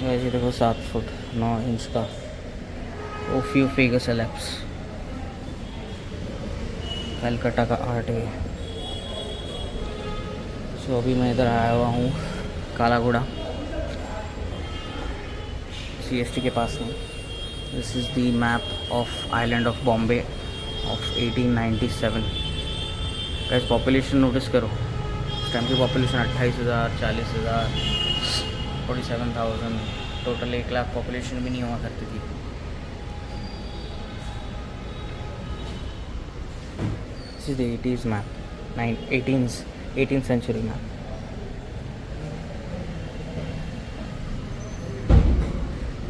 वैसे देखो 7 foot 9 inch का ओफियोफेगस एलेप्स कलकत्ता का आर्ट है। सो अभी मैं इधर आया हुआ हूँ कालाघोड़ा CST के पास में। This is the map of island of Bombay of 1897। Guys population notice करो, उस टाइम की पॉपुलेशन 28,000 40,000 47,000, टोटल 1 लाख पॉपुलेशन भी नहीं हुआ करती थी। This is the 80s map, 18th century map.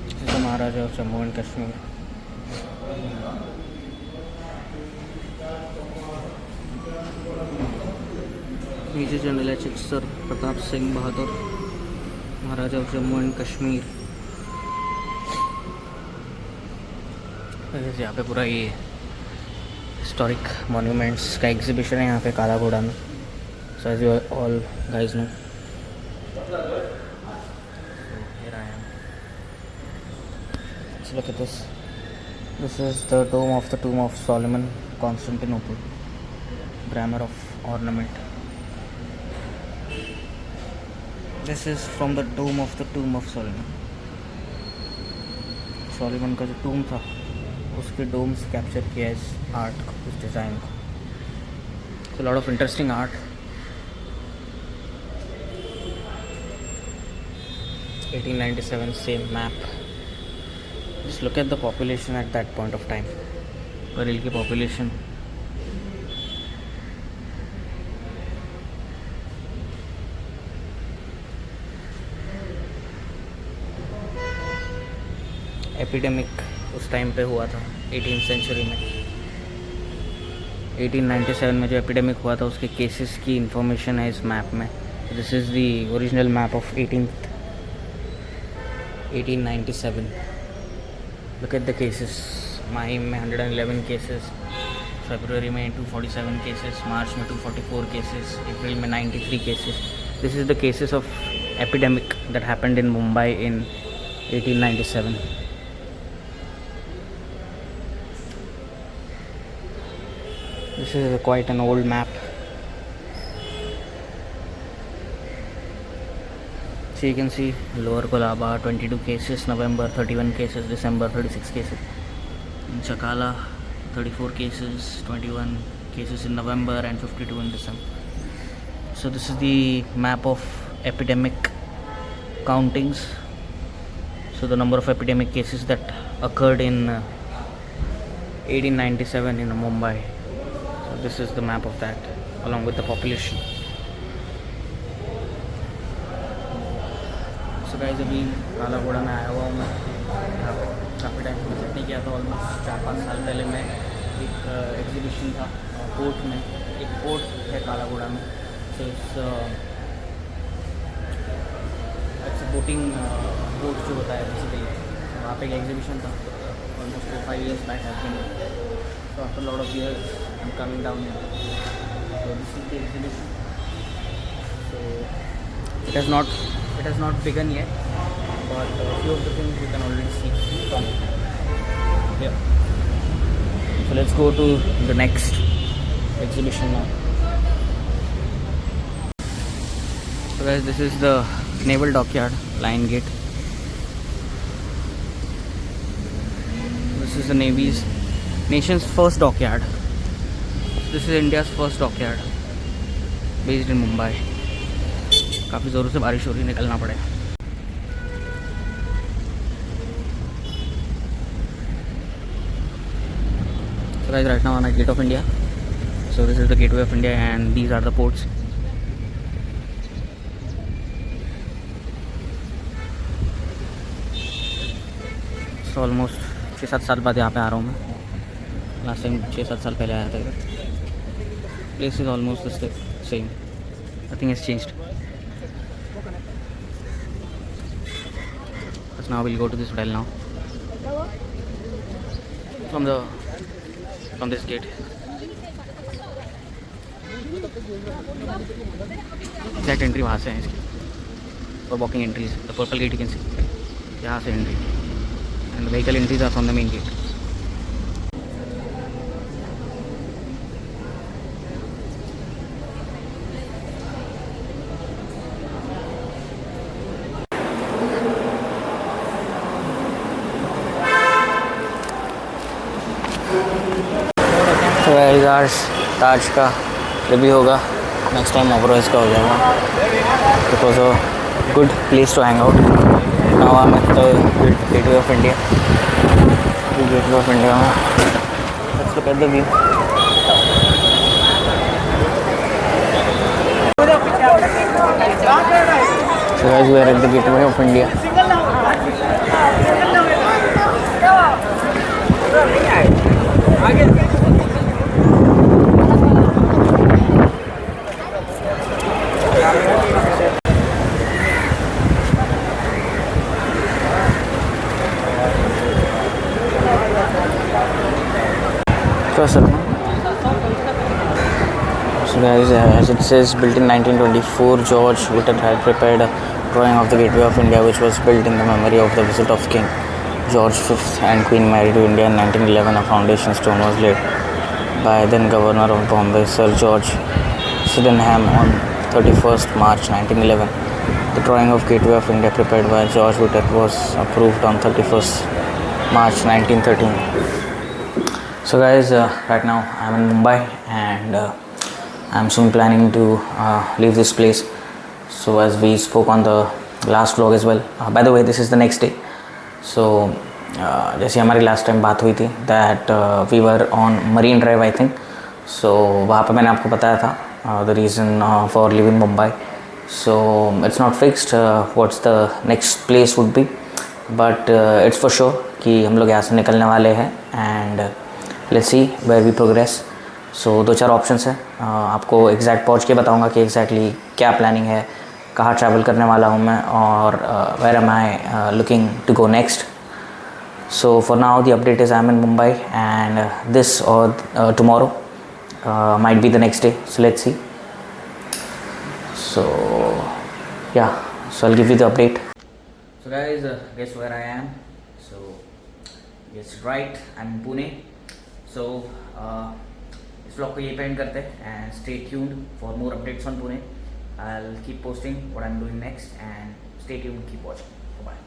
This is the Maharaja of Jammu and Kashmir. Major general H sir Pratap Singh Bahadur, Maharaja of Jammu and Kashmir. यहाँ पे पूरा ये हिस्टोरिक मॉन्यूमेंट्स का एग्जीबिशन है यहाँ पे कालाघोड़ा में। So as you all guys know, look at this. This is the dome of the tomb of Solomon, Constantinople, grammar of ornament. This is from the dome of the tomb of Solomon. Solomon का जो tomb था उसके डोम से capture किया इस art को, इस design को। So lot of interesting art. 1897 same map. Just look at the population at that point of time. करेल की population एपिडेमिक उस टाइम पे हुआ था 18th सेंचुरी में। 1897 में जो एपिडेमिक हुआ था उसके केसेस की इंफॉर्मेशन है इस मैप में। This is the original map of 1897। Look at the cases. Mahim में 111 केसेस, फरवरी में 247 केसेस, मार्च में 244 केसेस, अप्रैल में 93 cases. This is the cases of epidemic that happened in Mumbai in 1897। This is quite an old map. So you can see Lower Colaba 22 cases, November 31 cases, December 36 cases. In Chakala 34 cases, 21 cases in November and 52 in December. So this is the map of epidemic countings. So the number of epidemic cases that occurred in 1897 in Mumbai. This is the map of that along with the population. So guys, अभी कालाघोड़ा में आया हुआ हूँ मैं। काफ़ी time से visit नहीं किया था, ऑलमोस्ट 4-5 साल पहले मैं एक एग्जीबिशन था पोर्ट में। एक पोर्ट है कालाघोड़ा में। तो इट्स बोटिंग पोर्ट जो होता है बेसिकली, वहाँ पे एक एग्जीबिशन था almost 4-5 years back happened. So after a lot of years I'm coming down here. So this is the exhibition. So it has not begun yet, but a few of the things you can already see from here. So let's go to the next exhibition now. So guys, this is the naval dockyard, Lion Gate. This is the nation's first dockyard. This is India's first dockyard based in Mumbai. काफ़ी ज़ोरों से बारिश हो रही है, निकलना पड़ेगा। So guys, right now I'm at Gate of India. So this is the gateway of India and these are the ports. So almost 6-7 साल बाद यहाँ पे आ रहा हूँ मैं। लास्ट टाइम 6-7 साल पहले आया था इधर। Place is almost the same. Nothing has changed. But now we'll go to this hotel now. From this gate. Exact entry वहाँ से है इसकी। और walking entries. The purple gate you can see. यहाँ से entry and vehicle entries are from the main gate. तो guys Taj का review होगा नेक्स्ट टाइम. ओवरऑल का हो जाएगा. It was a good place to hang out. Now I am at the Gateway of India. Gateway of India में let's look at the view. So guys, we are at the gateway of India. So guys, as it says, built in 1924, George Whitted had prepared a drawing of the Gateway of India, which was built in the memory of the visit of King George V and Queen Mary to India in 1911. A foundation stone was laid by then Governor of Bombay, Sir George Sydenham, on 31st March 1911. The drawing of Gateway of India prepared by George Whitted was approved on 31st March 1913. So guys, right now I'm in Mumbai and I'm soon planning to leave this place. So as we spoke on the last vlog as well, by the way this is the next day. So जैसे हमारी last time बात हुई थी that we were on Marine Drive I think. So वहाँ पे मैंने आपको बताया था the reason for living Mumbai. So it's not fixed what's the next place would be, but it's for sure कि हम लोग यहाँ से निकलने वाले हैं and let's see where we progress. So 2-4 options हैं. आपको एग्जैक्ट पहुँच के बताऊँगा कि एग्जैक्टली क्या प्लानिंग है, कहाँ ट्रैवल करने वाला हूँ मैं और where am I looking to go next. So for now the update is I'm in Mumbai and this or tomorrow might be the next day. So let's see. So yeah, so I'll give you the update. So guys, guess where I am? So yes, right, I'm in Pune. So इस vlog को ये पे end करते हैं and stay tuned for more updates on Pune. I'll keep posting what I'm doing next and stay tuned, keep watching. Bye bye.